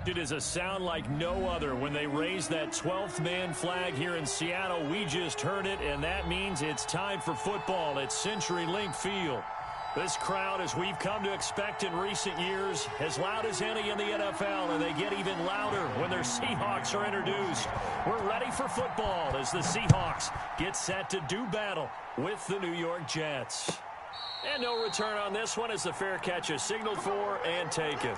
It is a sound like no other when they raise that 12th man flag here in Seattle. We just heard it, and that means it's time for football at CenturyLink Field. This crowd, as we've come to expect in recent years, as loud as any in the NFL, and they get even louder when their Seahawks are introduced. We're ready for football as the Seahawks get set to do battle with the New York Jets. And no return on this one as the fair catch is signaled for and taken.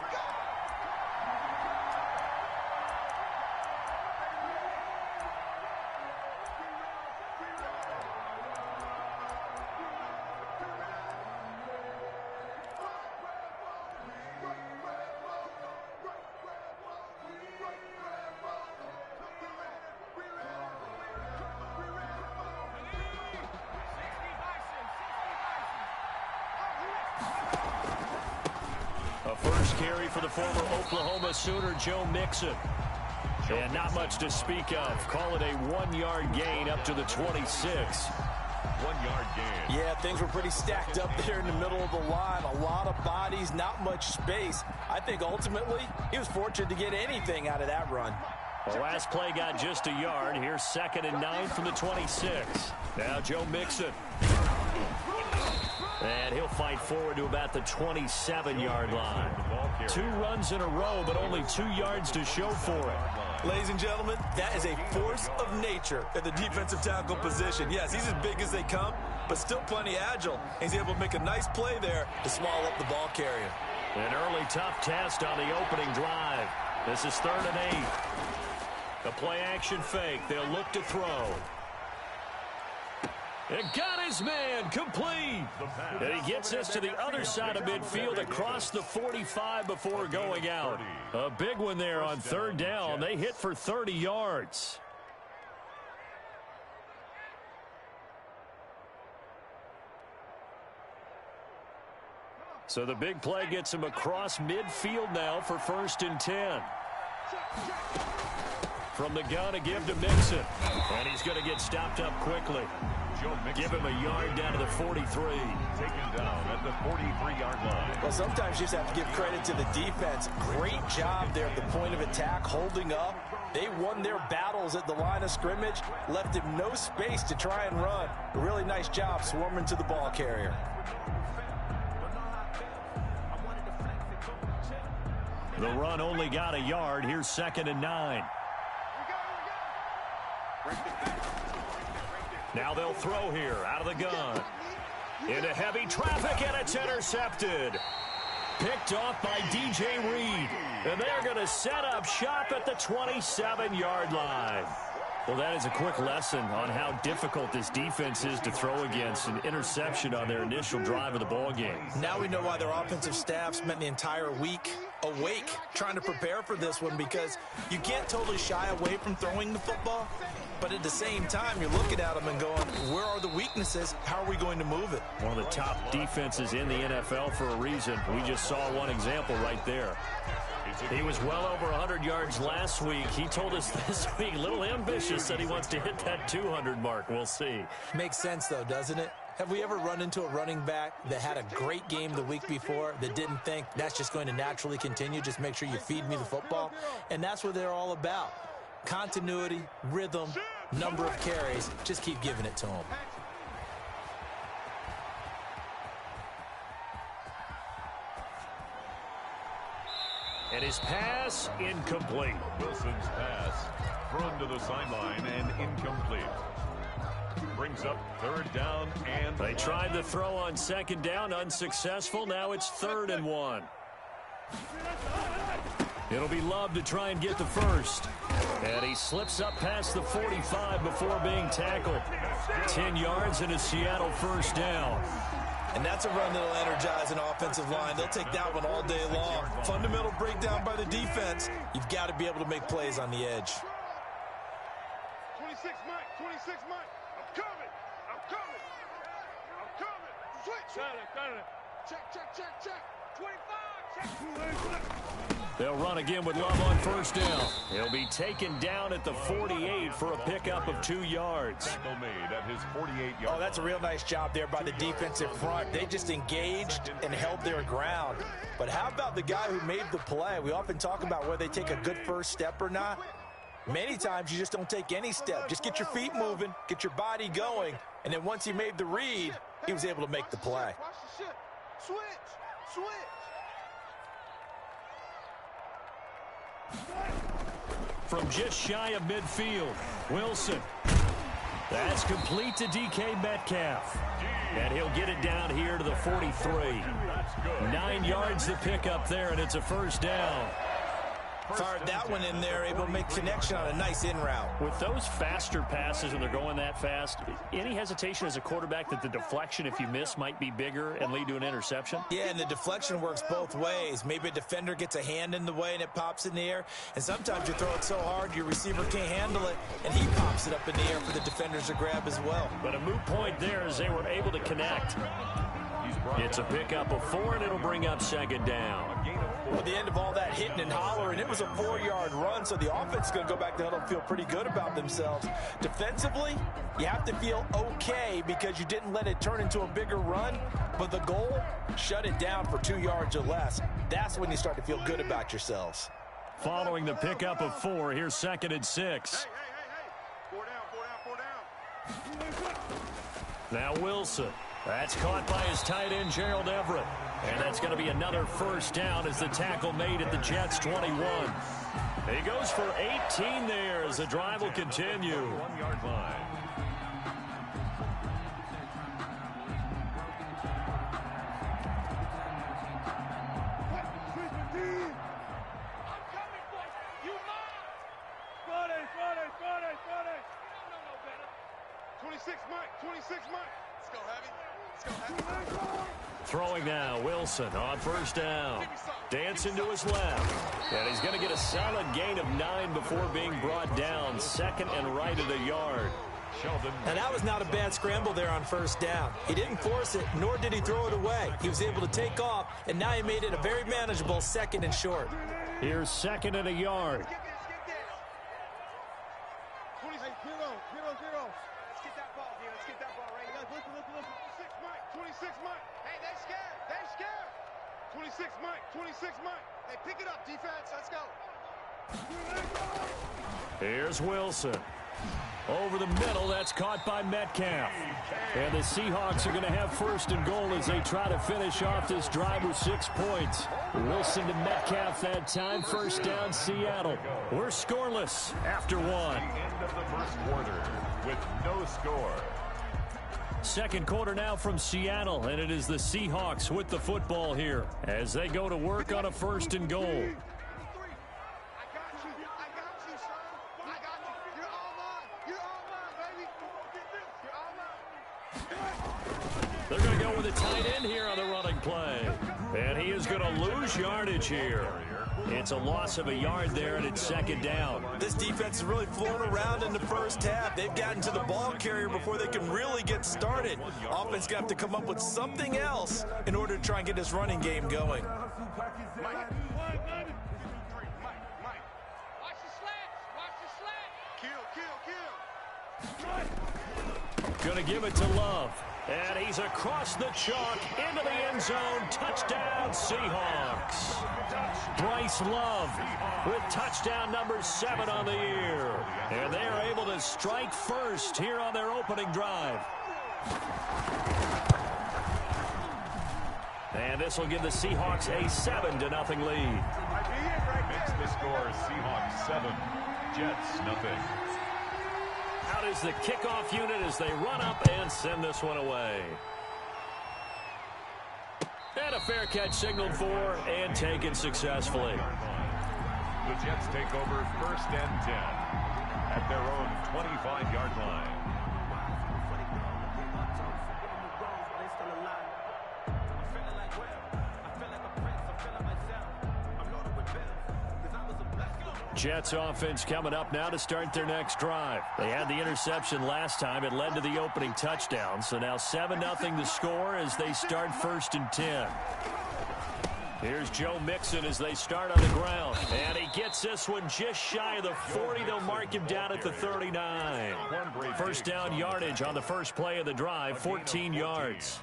First carry for the former Oklahoma Sooner, Joe Mixon. And not much to speak of. Call it a 1-yard gain up to the 26. 1-yard gain. Yeah, things were pretty stacked up there in the middle of the line. A lot of bodies, not much space. I think ultimately he was fortunate to get anything out of that run. The last play got just a yard. Here's 2nd and 9 from the 26. Now Joe Mixon. And he'll fight forward to about the 27-yard line. 2 runs in a row, but only 2 yards to show for it. Ladies and gentlemen, that is a force of nature at the defensive tackle position. Yes, he's as big as they come, but still plenty agile. He's able to make a nice play there to swallow up the ball carrier. An early tough test on the opening drive. This is 3rd and 8. The play-action fake. They'll look to throw. It got his man complete. And he gets us to the other side of midfield across the 45 before going out. A big one there on 3rd down. They hit for 30 yards. So the big play gets him across midfield now for 1st and 10. From the gun to give to Mixon. And he's going to get stopped up quickly. Give him a yard down to the 43. Taken down at the 43-yard line. Well, sometimes you just have to give credit to the defense. Great job there at the point of attack, holding up. They won their battles at the line of scrimmage, left him no space to try and run. A really nice job swarming to the ball carrier. The run only got a yard. Here's 2nd and 9. Now they'll throw here out of the gun. Into heavy traffic, and it's intercepted. Picked off by DJ Reed. And they're going to set up shop at the 27-yard line. Well, that is a quick lesson on how difficult this defense is to throw against. An interception on their initial drive of the ball game. Now we know why their offensive staff spent the entire week awake trying to prepare for this one, because you can't totally shy away from throwing the football, but at the same time you're looking at them and going, where are the weaknesses? How are we going to move it? One of the top defenses in the NFL for a reason. We just saw one example right there. He was well over 100 yards last week. He told us this week, a little ambitious, said he wants to hit that 200 mark. We'll see. Makes sense, though, doesn't it? Have we ever run into a running back that had a great game the week before that didn't think that's just going to naturally continue? Just make sure you feed me the football. And that's what they're all about. Continuity, rhythm, number of carries. Just keep giving it to them. And his pass incomplete. Wilson's pass thrown to the sideline and incomplete. Brings up 3rd down and they tried the throw on 2nd down, unsuccessful. Now it's 3rd and 1. It'll be Love to try and get the first. And he slips up past the 45 before being tackled. 10 yards and a Seattle 1st down. And that's a run that'll energize an offensive line. They'll take that one all day long. Fundamental breakdown by the defense. You've got to be able to make plays on the edge. 26 Mike, 26 Mike. I'm coming. I'm coming. I'm coming. Switch. Check, check, check, check. 25, check. They'll run again with Love on first down. He'll be taken down at the 48 for a pickup of 2 yards. Tackle made at his 48-yard line. Oh, that's a real nice job there by the defensive front. They just engaged and held their ground. But how about the guy who made the play? We often talk about whether they take a good first step or not. Many times you just don't take any step. Just get your feet moving, get your body going, and then once he made the read, he was able to make the play. Watch the shit. Switch. From just shy of midfield, Wilson. That's complete to DK Metcalf. And he'll get it down here to the 43. 9 yards to pick up there, and it's a first down. Fired that one in there, able to make connection on a nice in route. With those faster passes when they're going that fast, any hesitation as a quarterback that the deflection, if you miss, might be bigger and lead to an interception? Yeah, and the deflection works both ways. Maybe a defender gets a hand in the way and it pops in the air. And sometimes you throw it so hard your receiver can't handle it, and he pops it up in the air for the defenders to grab as well. But a moot point there as they were able to connect. It's a pickup of 4, and it'll bring up second down. At the end of all that hitting and hollering, it was a 4-yard run, so the offense is going to go back to huddle and feel pretty good about themselves. Defensively, you have to feel okay because you didn't let it turn into a bigger run, but the goal, shut it down for 2 yards or less. That's when you start to feel good about yourselves. Following the pickup of 4, here's 2nd and 6. Hey. 4 down. Now Wilson. That's caught by his tight end, Gerald Everett. And that's going to be another first down as the tackle made at the Jets' 21. He goes for 18 there as the drive will continue. 1-yard line. Friday. 26 Mike. Let's go, Heavy. Throwing now, Wilson on first down. Dancing to his left. And he's going to get a solid gain of 9 before being brought down. 2nd and right at a yard. Now, that was not a bad scramble there on first down. He didn't force it, nor did he throw it away. He was able to take off, and now he made it a very manageable 2nd and short. Here's 2nd and a yard. Get that ball, D. Let's get that ball right. Look. 26 Mike. Hey, they scared. 26 Mike. Hey, pick it up, defense. Let's go. Here's Wilson. Over the middle, that's caught by Metcalf. And the Seahawks are going to have 1st and goal as they try to finish off this drive with 6 points. Wilson to Metcalf that time. First down, Seattle. We're scoreless after 1. The end of the first quarter with no score. Second quarter now from Seattle, and it is the Seahawks with the football here as they go to work on a 1st and goal. I got you, son. I got you. You're all mine, baby. You're all mine. They're going to go with a tight end here on the running play. And he is going to lose yardage here. It's a loss of a yard there, and it's 2nd down. This defense is really flown around in the first half. They've gotten to the ball carrier before they can really get started. Offense going to have to come up with something else in order to try and get this running game going. Mike. Watch the slats. Kill. Going to give it to Love. And he's across the chalk into the end zone. Touchdown, Seahawks. Bryce Love with touchdown number 7 on the year. And they are able to strike first here on their opening drive. And this will give the Seahawks a 7-0 lead. Makes the score Seahawks 7, Jets nothing. Out is the kickoff unit as they run up and send this one away. And a fair catch signaled for and taken successfully. The Jets take over 1st and 10 at their own 25-yard line. Jets offense coming up now to start their next drive. They had the interception last time. It led to the opening touchdown. So now 7-0 to score as they start 1st and 10. Here's Joe Mixon as they start on the ground. And he gets this one just shy of the 40. They'll mark him down at the 39. First down yardage on the first play of the drive, 14 yards.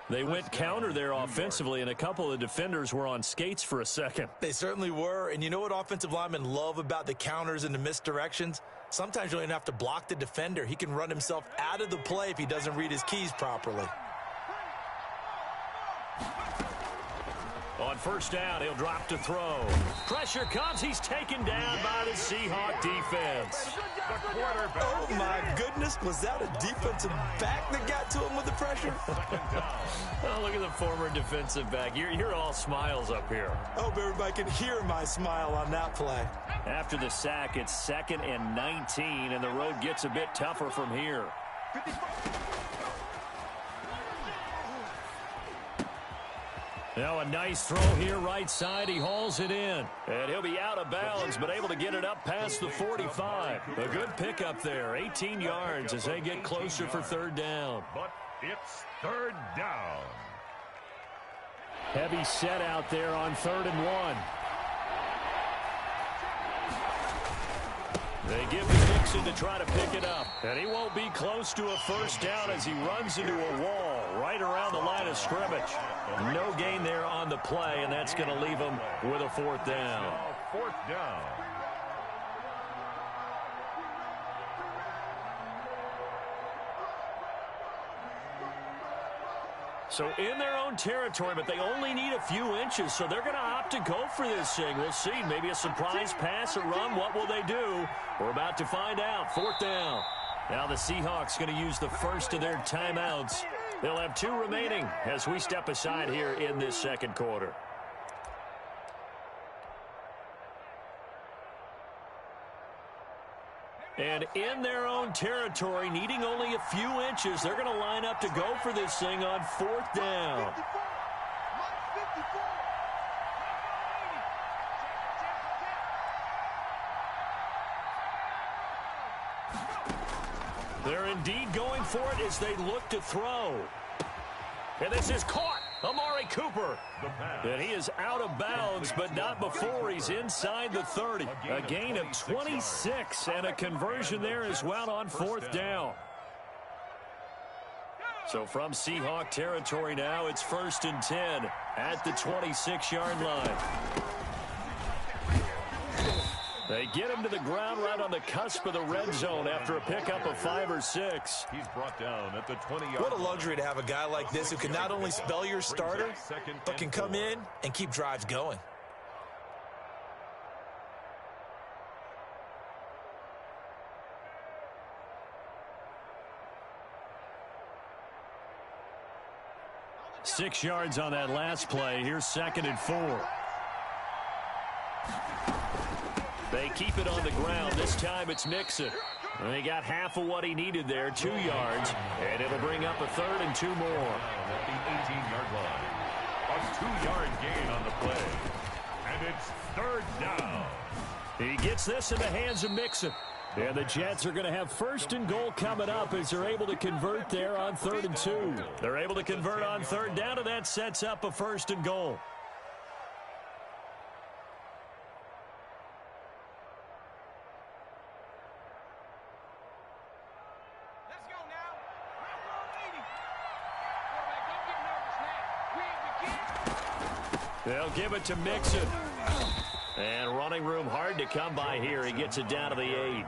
They went counter there offensively, and a couple of defenders were on skates for a second. They certainly were. And you know what offensive linemen love about the counters and the misdirections? Sometimes you don't even have to block the defender. He can run himself out of the play if he doesn't read his keys properly. On first down, he'll drop to throw. Pressure comes. He's taken down by the Seahawk defense. Oh, my goodness. Was that a defensive back that got to him with the pressure? Oh, look at the former defensive back. You're all smiles up here. I hope everybody can hear my smile on that play. After the sack, it's 2nd and 19, and the road gets a bit tougher from here. Now a nice throw here right side. He hauls it in. And he'll be out of bounds, but able to get it up past the 45. A good pickup there. 18 yards as they get closer for third down. But it's third down. Heavy set out there on 3rd and 1. They give to Mixon to try to pick it up. And he won't be close to a first down as he runs into a wall right around the line of scrimmage. No gain there on the play, and that's going to leave him with a 4th down. Fourth down. So in their own territory, but they only need a few inches, so they're going to opt to go for this thing. We'll see. Maybe a surprise pass or run. What will they do? We're about to find out. 4th down. Now the Seahawks going to use the first of their timeouts. They'll have 2 remaining as we step aside here in this second quarter. And in their own territory, needing only a few inches, they're going to line up to go for this thing on 4th down. They're indeed going for it as they look to throw. And this is caught. Amari Cooper. And he is out of bounds, but not before he's inside the 30. A gain of 26 and a conversion there as well on 4th down. So from Seahawk territory now, it's 1st and 10 at the 26-yard line. They get him to the ground right on the cusp of the red zone after a pickup of 5 or 6. He's brought down at the 20-yard What a luxury to have a guy like this who can not only spell your starter, but can come in and keep drives going. Six yards on that last play. Here's 2nd and 4. They keep it on the ground. This time it's Mixon. And he got half of what he needed there, 2 yards. And it'll bring up a 3rd and 2 more. at the 18-yard line. A 2-yard gain on the play. And it's third down. He gets this in the hands of Mixon. And the Jets are going to have 1st and goal coming up as they're able to convert there on 3rd and 2. They're able to convert on 3rd down, and that sets up a 1st and goal. They'll give it to Mixon. And running room hard to come by here. He gets it down to the 8.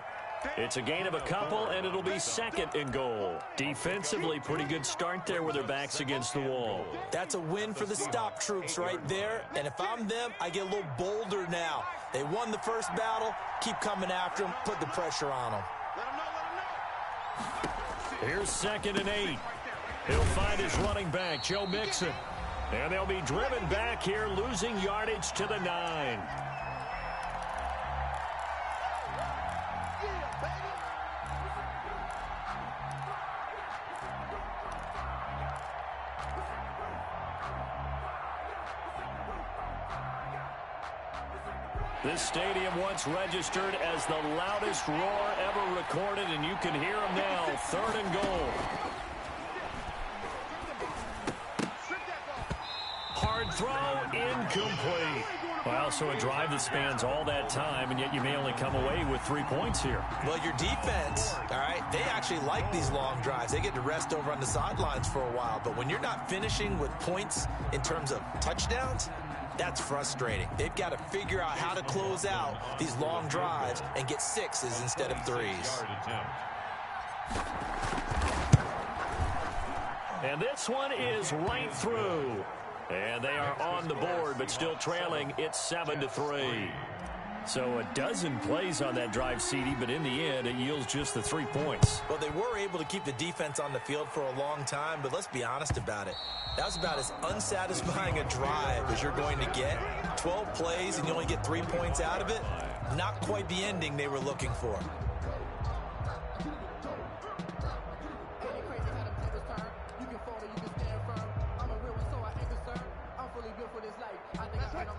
It's a gain of a couple, and it'll be 2nd and goal. Defensively, pretty good start there with their backs against the wall. That's a win for the stop troops right there. And if I'm them, I get a little bolder now. They won the first battle. Keep coming after them. Put the pressure on them. Here's 2nd and 8. He'll find his running back, Joe Mixon. And they'll be driven back here, losing yardage to the 9. This stadium once registered as the loudest roar ever recorded, and you can hear them now. 3rd and goal. Hard throw, incomplete. Well, so a drive that spans all that time, and yet you may only come away with 3 points here. Well, your defense, all right, they actually like these long drives. They get to rest over on the sidelines for a while. But when you're not finishing with points in terms of touchdowns, that's frustrating. They've got to figure out how to close out these long drives and get 6s instead of 3s. And this one is right through. And they are on the board, but still trailing. It's 7-3. So a dozen plays on that drive, CD, but in the end, it yields just the 3 points. Well, they were able to keep the defense on the field for a long time, but let's be honest about it. That was about as unsatisfying a drive as you're going to get. 12 plays, and you only get 3 points out of it. Not quite the ending they were looking for.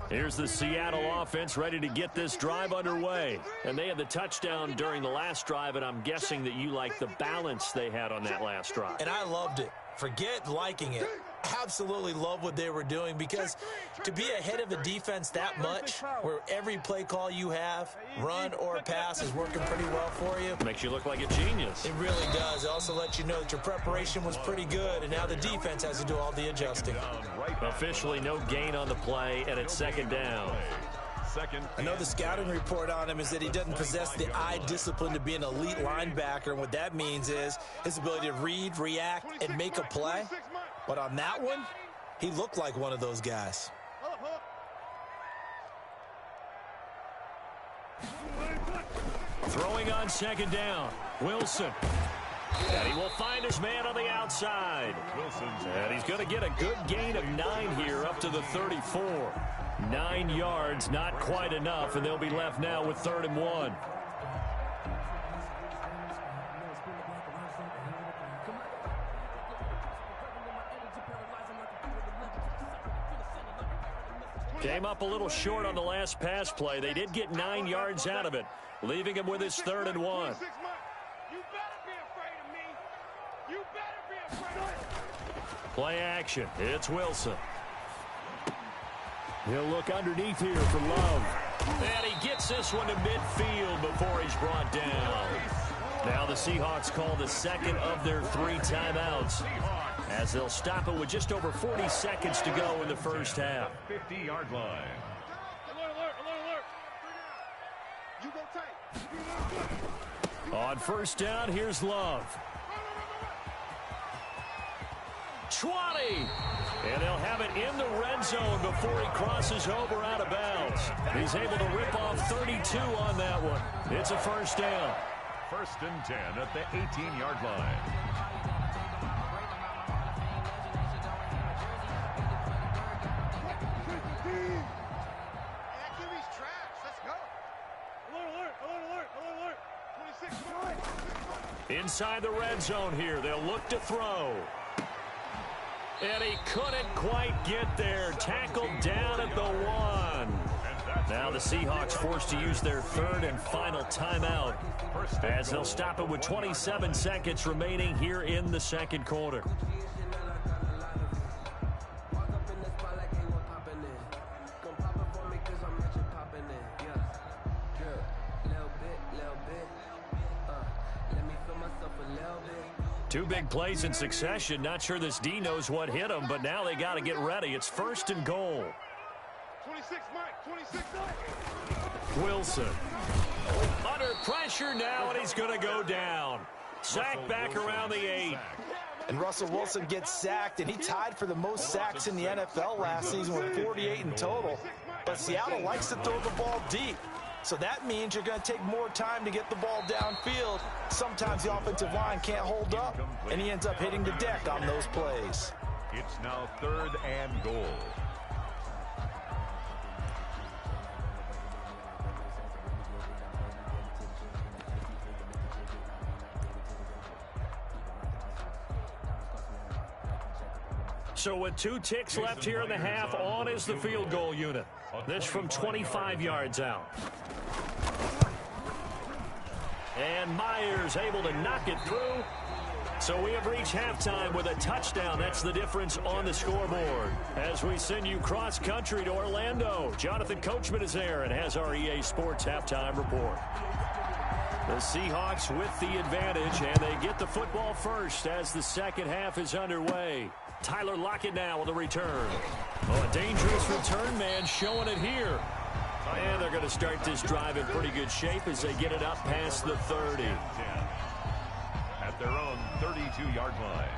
Here's the Seattle offense ready to get this drive underway. And they had the touchdown during the last drive, and I'm guessing that you like the balance they had on that last drive. And I loved it. Forget liking it. Absolutely love what they were doing, because to be ahead of a defense that much, where every play call you have, run or pass, is working pretty well for you. Makes you look like a genius. It really does. It also lets you know that your preparation was pretty good, and now the defense has to do all the adjusting. Officially no gain on the play, and it's 2nd down. I know the scouting report on him is that he doesn't possess the eye discipline to be an elite linebacker, and what that means is his ability to read, react, and make a play. But on that one, he looked like one of those guys. Throwing on 2nd down, Wilson. And he will find his man on the outside. And he's going to get a good gain of 9 here, up to the 34. 9 yards, not quite enough, and they'll be left now with 3rd and 1. Came up a little short on the last pass play. They did get 9 yards out of it, leaving him with his 3rd and 1. Play action. It's Wilson. He'll look underneath here for Love. And he gets this one to midfield before he's brought down. Now the Seahawks call the 2nd of their 3 timeouts, as they'll stop it with just over 40 seconds to go in the first half. 50-yard line. On 1st down, here's Love. 20. And they'll have it in the red zone before he crosses over out of bounds. He's able to rip off 32 on that one. It's a 1st down. 1st and 10 at the 18-yard line. Inside the red zone here, they'll look to throw. And he couldn't quite get there. Tackled down at the 1. Now the Seahawks forced to use their 3rd and final timeout, as they'll stop it with 27 seconds remaining here in the 2nd quarter. Two big plays in succession. Not sure this D knows what hit him, but now they got to get ready. It's 1st and goal. 26, Mike. 26. Wilson. Under pressure now, and he's going to go down. Sacked back around the 8. And Russell Wilson gets sacked, and he tied for the most sacks in the NFL last season with 48 in total. But Seattle likes to throw the ball deep. So that means you're going to take more time to get the ball downfield. Sometimes the offensive line can't hold up, and he ends up hitting the deck on those plays. It's now 3rd and goal. So with 2 ticks left here in the half, on is the field goal unit. This from 25 yards out. And Myers able to knock it through. So we have reached halftime with a touchdown. That's the difference on the scoreboard. As we send you cross-country to Orlando, Jonathan Coachman is there and has our EA Sports halftime report. The Seahawks with the advantage, and they get the football first as the second half is underway. Tyler Lockett now with a return. Oh, a dangerous return man showing it here. And they're going to start this drive in pretty good shape as they get it up past the 30. At their own 32-yard line.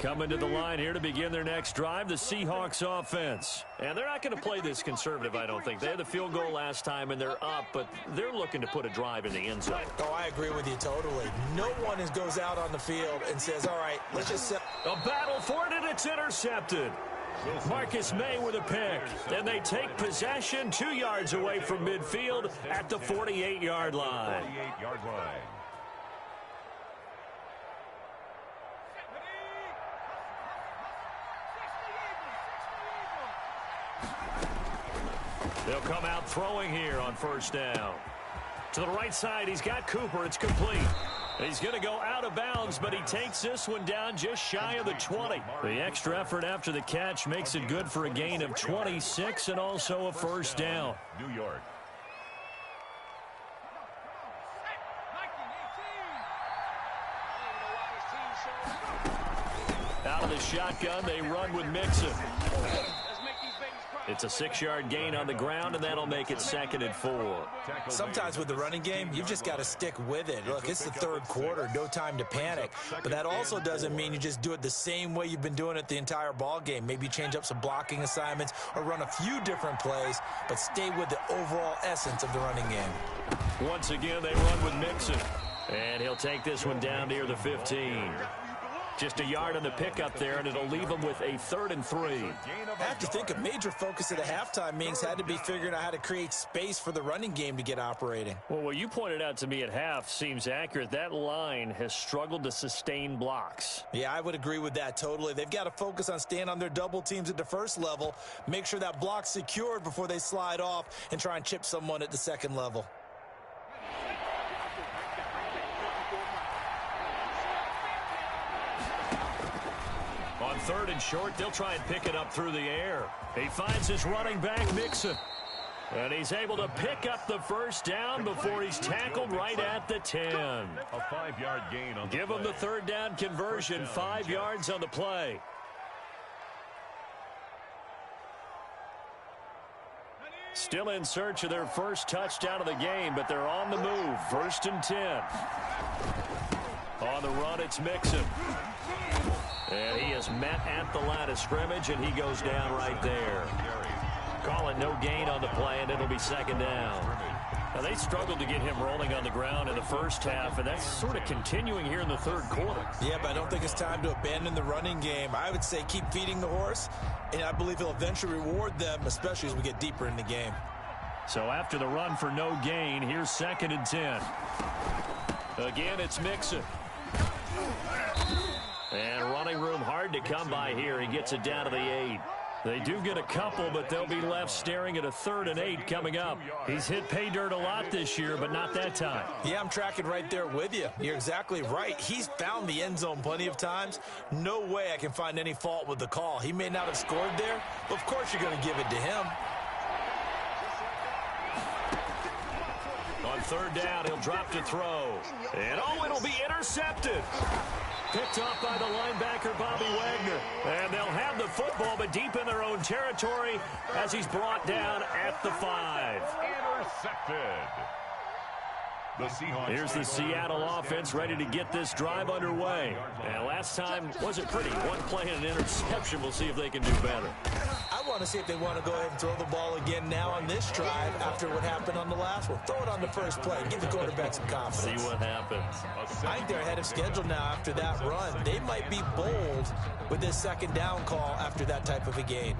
Coming to the line here to begin their next drive, the Seahawks offense. And they're not going to play this conservative, I don't think. They had the field goal last time, and they're up, but they're looking to put a drive in the end zone. Oh, I agree with you totally. No one goes out on the field and says, all right, let's just set. A battle for it, and it's intercepted. Marcus May with a pick. And they take possession 2 yards away from midfield at the 48-yard line. 48-yard line. They'll come out throwing here on first down. To the right side, he's got Cooper. It's complete. He's going to go out of bounds, but he takes this one down just shy of the 20. The extra effort after the catch makes it good for a gain of 26 and also a first down. New York. Out of the shotgun, they run with Mixon. It's a 6-yard gain on the ground, and that'll make it 2nd and 4. Sometimes with the running game, you've just got to stick with it. Look, it's the third quarter, no time to panic. But that also doesn't mean you just do it the same way you've been doing it the entire ball game. Maybe change up some blocking assignments or run a few different plays, but stay with the overall essence of the running game. Once again, they run with Mixon. And he'll take this one down near the 15. Just a yard on the pickup there, and it'll leave them with a 3rd and 3. I have to think a major focus of the halftime meetings had to be figuring out how to create space for the running game to get operating. Well, what you pointed out to me at half seems accurate. That line has struggled to sustain blocks. Yeah, I would agree with that totally. They've got to focus on staying on their double teams at the first level, make sure that block's secured before they slide off and try and chip someone at the second level. On 3rd and short, they'll try and pick it up through the air. He finds his running back, Mixon. And he's able to pick up the first down before he's tackled right at the 10. A 5-yard gain on the Give him the 3rd down conversion, 5 yards on the play. Still in search of their first touchdown of the game, but they're on the move. 1st and 10. On the run, it's Mixon. And he is met at the line of scrimmage, and he goes down right there. Call it no gain on the play, and it'll be 2nd down. Now, they struggled to get him rolling on the ground in the first half, and that's sort of continuing here in the 3rd quarter. Yeah, but I don't think it's time to abandon the running game. I would say keep feeding the horse, and I believe he'll eventually reward them, especially as we get deeper in the game. So after the run for no gain, here's 2nd and 10. Again, it's Mixon. And running room hard to come by here. He gets it down to the 8. They do get a couple, but they'll be left staring at a 3rd and 8 coming up. He's hit pay dirt a lot this year, but not that time. Yeah, I'm tracking right there with you. You're exactly right. He's found the end zone plenty of times. No way I can find any fault with the call. He may not have scored there, but of course you're going to give it to him. On 3rd down, he'll drop to throw. And oh, it'll be intercepted. Picked off by the linebacker, Bobby Wagner. And they'll have the football, but deep in their own territory as he's brought down at the 5. Intercepted. The Seahawks. Here's the Seattle offense ready to get this drive underway. And last time wasn't pretty. One play and an interception. We'll see if they can do better. I want to see if they want to go ahead and throw the ball again now on this drive after what happened on the last one. Throw it on the first play. Give the quarterback some confidence. See what happens. I think they're ahead of schedule now after that run. They might be bold with this 2nd down call after that type of a gain.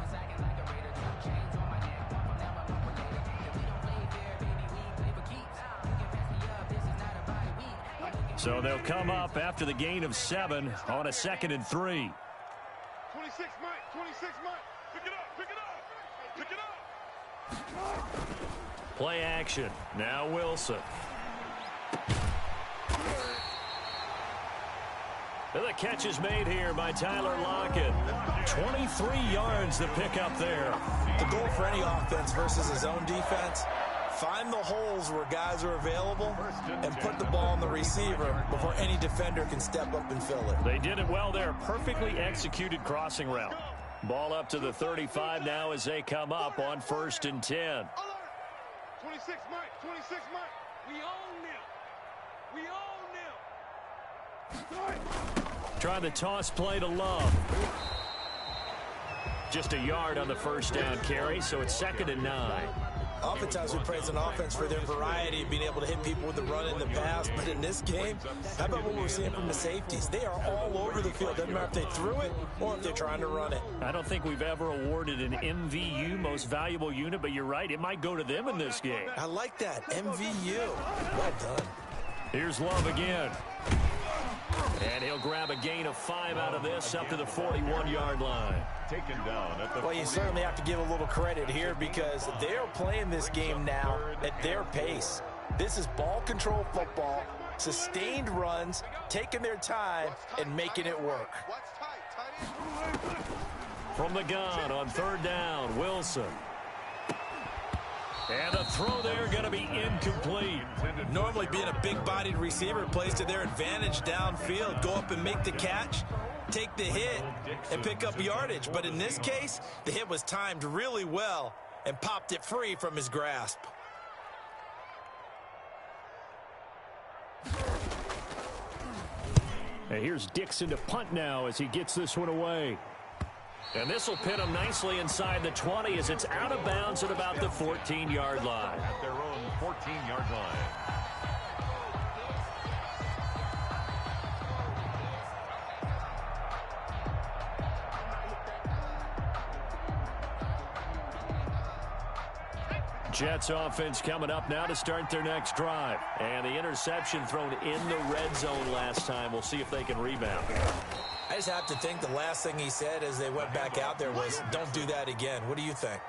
So they'll come up after the gain of 7 on a 2nd and 3. 26 Mike, 26 Mike. Pick it up, pick it up. Pick it up. Play action. Now Wilson. And the catch is made here by Tyler Lockett. 23 yards to pick up there. The goal for any offense versus his own defense, find the holes where guys are available and put the ball on the receiver before any defender can step up and fill it. They did it well there. Perfectly executed crossing route. Ball up to the 35 now as they come up on 1st and 10. Alert. 26 Mike. 26 Mike. We own them. We own them. Trying the toss play to Love. Just a yard on the first down carry, so it's 2nd and 9. Oftentimes we praise an offense for their variety of being able to hit people with the run in the pass, but in this game, how about what we're seeing from the safeties? They are all over the field. Doesn't matter if they threw it or if they're trying to run it. I don't think we've ever awarded an MVU, most valuable unit, but you're right, it might go to them in this game. I like that, MVU. Well done. Here's Love again. And he'll grab a gain of 5 out of this up to the 41-yard line. Taken down at the Well, you certainly have to give a little credit here because they're playing this game now at their pace. This is ball control football, sustained runs, taking their time, and making it work. From the gun on 3rd down, Wilson. And the throw there going to be incomplete. Normally being a big-bodied receiver plays to their advantage downfield. Go up and make the catch, take the hit, and pick up yardage. But in this case, the hit was timed really well and popped it free from his grasp. And here's Dixon to punt now as he gets this one away. And this will pin them nicely inside the 20 as it's out of bounds at about the 14-yard line. at their own 14-yard line. Jets offense coming up now to start their next drive. And the interception thrown in the red zone last time. We'll see if they can rebound. I just have to think the last thing he said as they went back out there was, don't do that again. What do you think?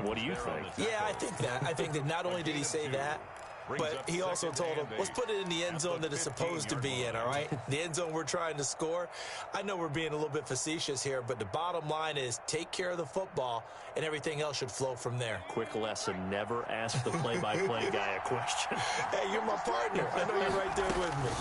What do you think? Yeah, I think that. I think that not only did he say that, but he also told him, let's put it in the end zone that it's supposed to be in, all right? The end zone we're trying to score. I know we're being a little bit facetious here, but the bottom line is take care of the football, and everything else should flow from there. Quick lesson, never ask the play-by-play guy a question. Hey, you're my partner. I know you're right there with me.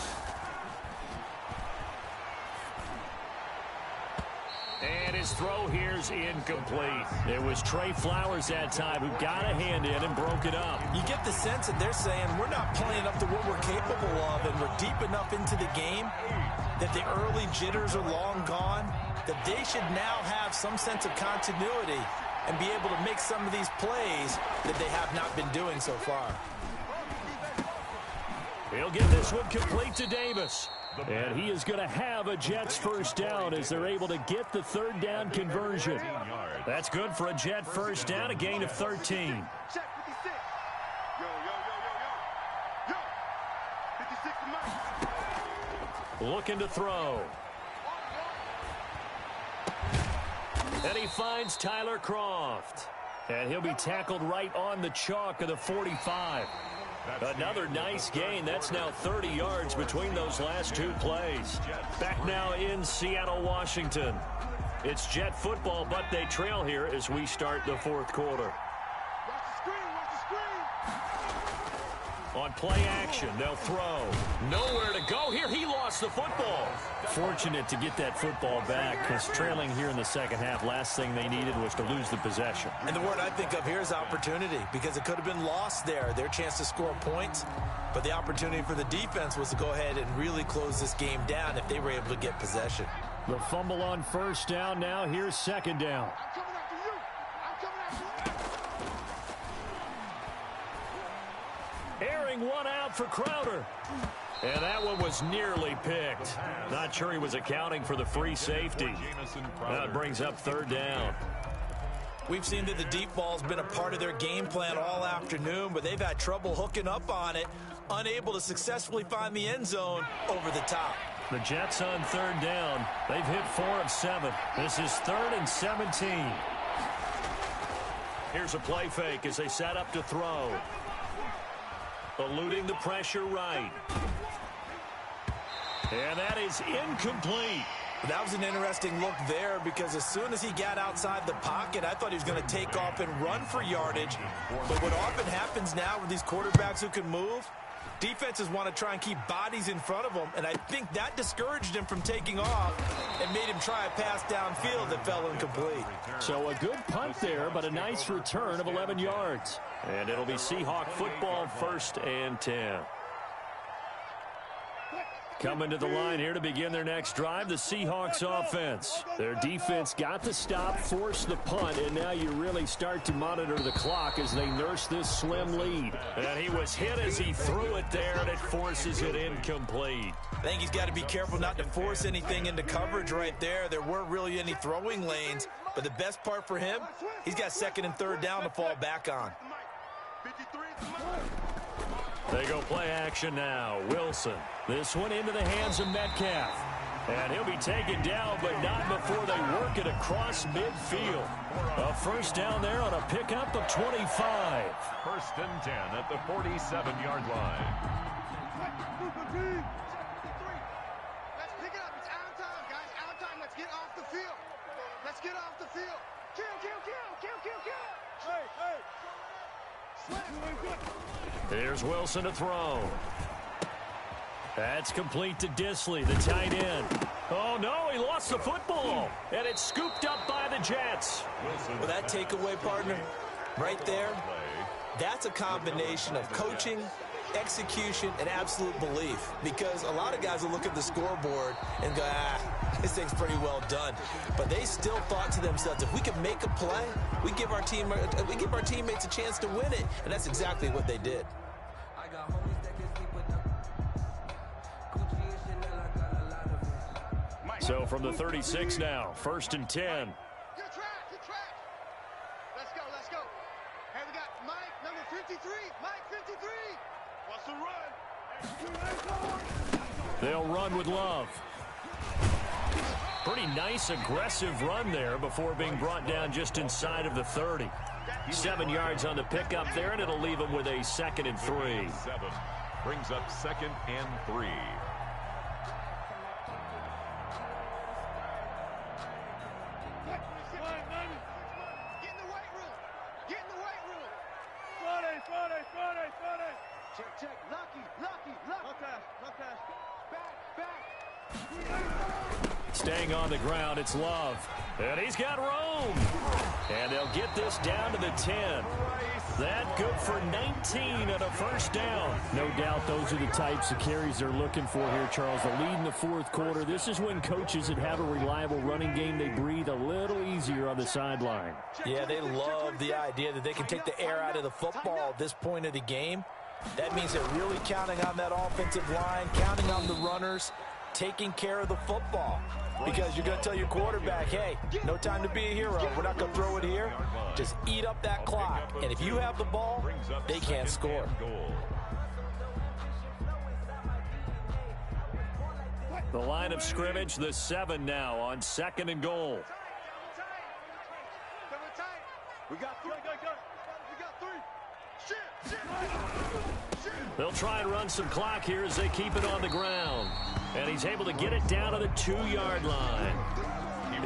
And his throw here's incomplete. It was Trey Flowers that time who got a hand in and broke it up. You get the sense that they're saying we're not playing up to what we're capable of, and we're deep enough into the game that the early jitters are long gone, that they should now have some sense of continuity and be able to make some of these plays that they have not been doing so far. He'll get this one complete to Davis. And he is going to have a Jets first down as they're able to get the third down conversion. That's good for a Jet first down, a gain of 13. Check 56. Yo, yo, yo, yo, yo. Yo. 56 to Mike. Looking to throw. And he finds Tyler Kroft. And he'll be tackled right on the chalk of the 45. Another nice gain. That's now 30 yards between those last two plays. Back now in Seattle, Washington. It's Jet football, but they trail here as we start the fourth quarter. Watch the screen. Watch the screen. On play action, they'll throw. Nowhere to go here. He lost the football. Fortunate to get that football back because trailing here in the second half, last thing they needed was to lose the possession. And the word I think of here is opportunity, because it could have been lost there, their chance to score points. But the opportunity for the defense was to go ahead and really close this game down if they were able to get possession. The fumble on first down now. Here's second down. I'm coming after you. I'm coming after you. Airing one out for Crowder. And that one was nearly picked. Not sure he was accounting for the free safety. That brings up third down. We've seen that the deep ball's been a part of their game plan all afternoon, but they've had trouble hooking up on it, unable to successfully find the end zone over the top. The Jets on third down. They've hit 4 of 7. This is 3rd and 17. Here's a play fake as they set up to throw. Eluding the pressure right. And that is incomplete. That was an interesting look there because as soon as he got outside the pocket, I thought he was going to take off and run for yardage. But what often happens now with these quarterbacks who can move, defenses want to try and keep bodies in front of them, and I think that discouraged him from taking off and made him try a pass downfield that fell incomplete. So a good punt there, but a nice return of 11 yards. And it'll be Seahawk football, 1st and 10. Coming to the line here to begin their next drive, the Seahawks offense. Their defense got the stop, forced the punt, and now you really start to monitor the clock as they nurse this slim lead. And he was hit as he threw it there, and it forces it incomplete. I think he's got to be careful not to force anything into coverage right there. There weren't really any throwing lanes, but the best part for him, he's got 2nd and 3rd down to fall back on. They go play action now. Wilson. This one into the hands of Metcalf. And he'll be taken down, but not before they work it across midfield. A 1st down there on a pickup of 25. 1st and 10 at the 47-yard line. Let's pick it up. It's out of time, guys. Out of time. Let's get off the field. Let's get off the field. Kill, kill, kill, kill, kill, kill. Hey, hey. Here's Wilson to throw. That's complete to Disley, the tight end. Oh, no, he lost the football. And it's scooped up by the Jets. Well, that takeaway, partner, right there, that's a combination of coaching, execution, and absolute belief. Because a lot of guys will look at the scoreboard and go, this thing's pretty well done. But they still thought to themselves, if we can make a play, we give our teammates a chance to win it. And that's exactly what they did. So from the 36 now, 1st and 10. Good track, good track. Let's go, let's go. Hey, we got Mike, number 53. Mike, 53. What's the run? They'll run with Love. Pretty nice, aggressive run there before being brought down just inside of the 30. 7 yards on the pickup there, and it'll leave them with a 2nd and 3. 7 brings up 2nd and 3. Staying on the ground, it's Love. And he's got room. And they'll get this down to the 10. That good for 19 and a 1st down. No doubt those are the types of carries they're looking for here, Charles. The lead in the 4th quarter. This is when coaches that have a reliable running game, they breathe a little easier on the sideline. Yeah, they love the idea that they can take the air out of the football at this point of the game. That means they're really counting on that offensive line, counting on the runners, taking care of the football. Because you're going to tell your quarterback, hey, no time to be a hero. We're not going to throw it here. Just eat up that clock. And if you have the ball, they can't score. The line of scrimmage, the 7 now on 2nd and goal. We got 3. We got 3. Shit. They'll try and run some clock here as they keep it on the ground. And he's able to get it down to the 2-yard line.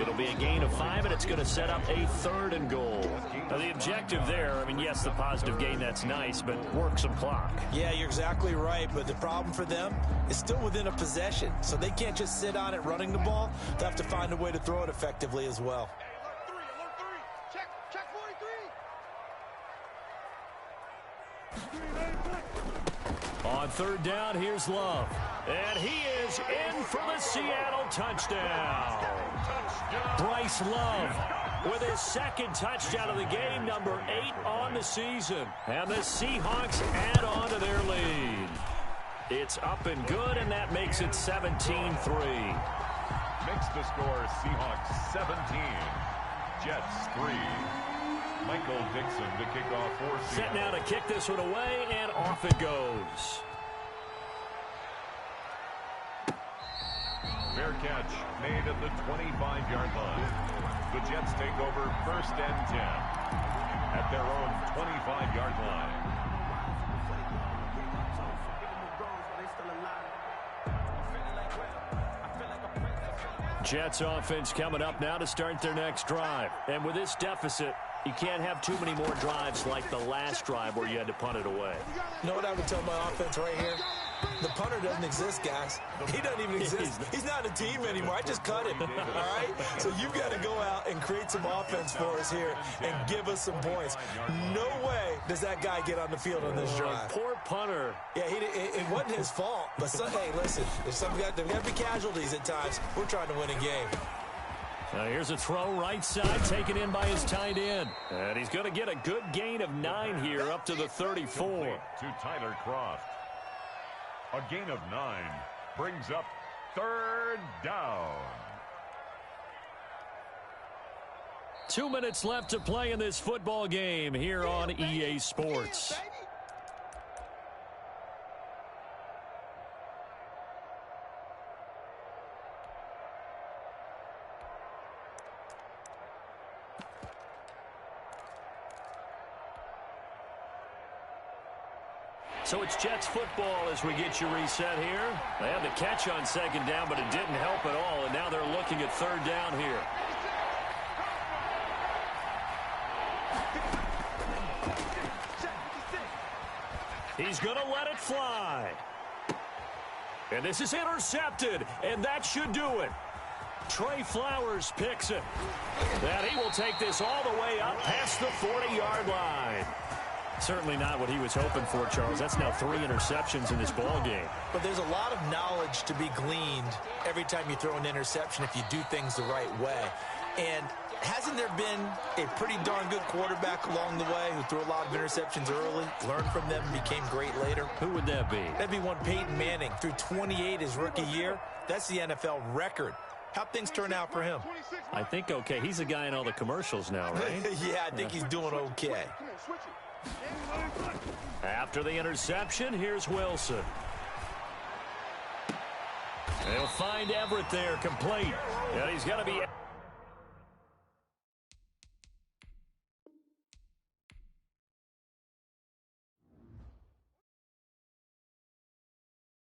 It'll be a gain of 5, and it's going to set up a 3rd and goal. Now, the objective there, I mean, yes, the positive gain, that's nice, but work some clock. Yeah, you're exactly right, but the problem for them is still within a possession. So they can't just sit on it running the ball. They'll have to find a way to throw it effectively as well. Alert 3. Check 43. On 3rd down, here's Love. And he is in for the Seattle touchdown. Bryce Love with his 2nd touchdown of the game, number 8 on the season. And the Seahawks add on to their lead. It's up and good, and that makes it 17-3. Makes the score Seahawks 17, Jets 3. Michael Dixon to kick off for Seattle. Set now to kick this one away, and off it goes. Fair catch made at the 25-yard line. The Jets take over 1st and 10. at their own 25-yard line. Jets offense coming up now to start their next drive. And with this deficit, you can't have too many more drives like the last drive where you had to punt it away. You know what I would tell my offense right here? The punter doesn't exist, guys. He doesn't even exist. He's not a team anymore. I just cut him, all right? So you've got to go out and create some offense for us here and give us some points. No way does that guy get on the field on this drive. Poor punter. Yeah, it wasn't his fault. But, hey, listen, there's got to be casualties at times. We're trying to win a game. Here's a throw right side, taken in by his tight end. And he's going to get a good gain of 9 here up to the 34. To Tyler Kroft. A gain of 9 brings up 3rd down. 2 minutes left to play in this football game here on EA Sports. So it's Jets football as we get you reset here. They had the catch on 2nd down, but it didn't help at all, and now they're looking at 3rd down here. He's going to let it fly. And this is intercepted, and that should do it. Trey Flowers picks it. And he will take this all the way up past the 40-yard line. Certainly not what he was hoping for, Charles. That's now 3 interceptions in this ball game. But there's a lot of knowledge to be gleaned every time you throw an interception if you do things the right way. And hasn't there been a pretty darn good quarterback along the way who threw a lot of interceptions early, learned from them, and became great later? Who would that be? That'd be one Peyton Manning. Threw 28 his rookie year. That's the NFL record. How'd things turn out for him? I think okay. He's a guy in all the commercials now, right? Yeah, I think he's doing okay. After the interception, here's Wilson. They'll find Everett there, complete. And he's going to be...